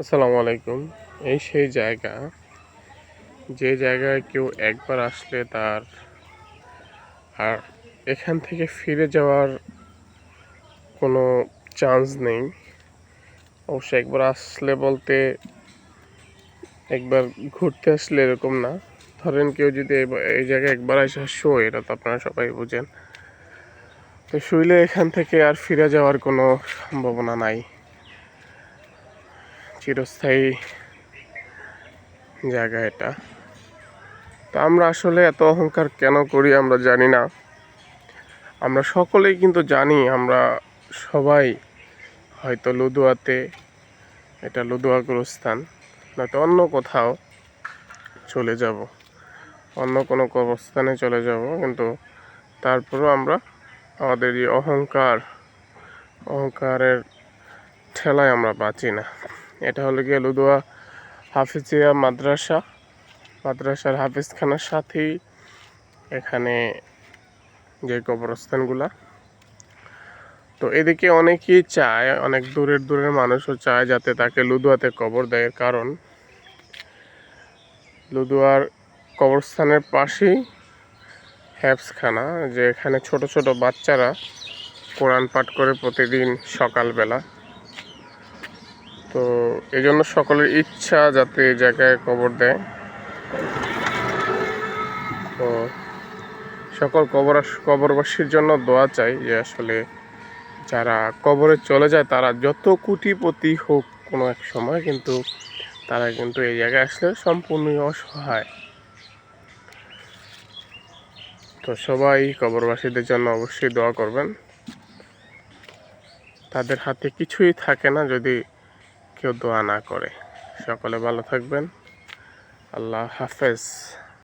আসসালামু আলাইকুম। এই সেই জায়গা, যে জায়গায় কেউ একবার আসলে তার আর এখান থেকে ফিরে যাওয়ার কোনো চান্স নেই। অবশ্য একবার আসলে বলতে একবার ঘুরতে আসলে এরকম না। ধরেন কেউ যদি এই জায়গায় একবার এসে শোয়, এটা তো আপনারা সবাই বুঝেন। তো শুইলে এখান থেকে আর ফিরে যাওয়ার কোনো সম্ভাবনা নাই। চিরস্থায়ী জায়গা এটা। তো আমরা আসলে এত অহংকার কেন করি আমরা জানি না। আমরা সকলেই কিন্তু জানি, আমরা সবাই হয়তো লুদুয়াতে, এটা লুদুয়া গুরুস্থান, নয়তো অন্য কোথাও চলে যাব, অন্য কোনো কবরস্থানে চলে যাব, কিন্তু তারপরেও আমরা আমাদের এই অহংকারের ঠেলায় আমরা বাঁচি না। এটা হলো গিয়ে লুদুয়া হাফিজিয়া মাদ্রাসার হাফিজখানার সাথেই এখানে যে কবরস্থানগুলা। তো এদিকে অনেকেই চায়, অনেক দূরের মানুষও চায় যাতে তাকে লুদুয়াতে কবর দেয়, কারণ লুদুয়ার কবরস্থানের পাশেই হেফজখানা, যে এখানে ছোট ছোট বাচ্চারা কোরআন পাঠ করে প্রতিদিন সকালবেলা। তো এই জন্য সকলের ইচ্ছা যাতে এই জায়গায় কবর দেয়। তো সকল কবরবাসীর জন্য দোয়া চাই যে আসলে যারা কবরে চলে যায় তারা যত কোটিপতি হোক কোনো এক সময়, কিন্তু তারা কিন্তু এই জায়গায় আসলে সম্পূর্ণ অসহায়। তো সবাই কবরবাসীদের জন্য অবশ্যই দোয়া করবেন। তাদের হাতে কিছুই থাকে না যদি কেউ দোয়া না করে। সকলে ভালো থাকবেন। আল্লাহ হাফেজ।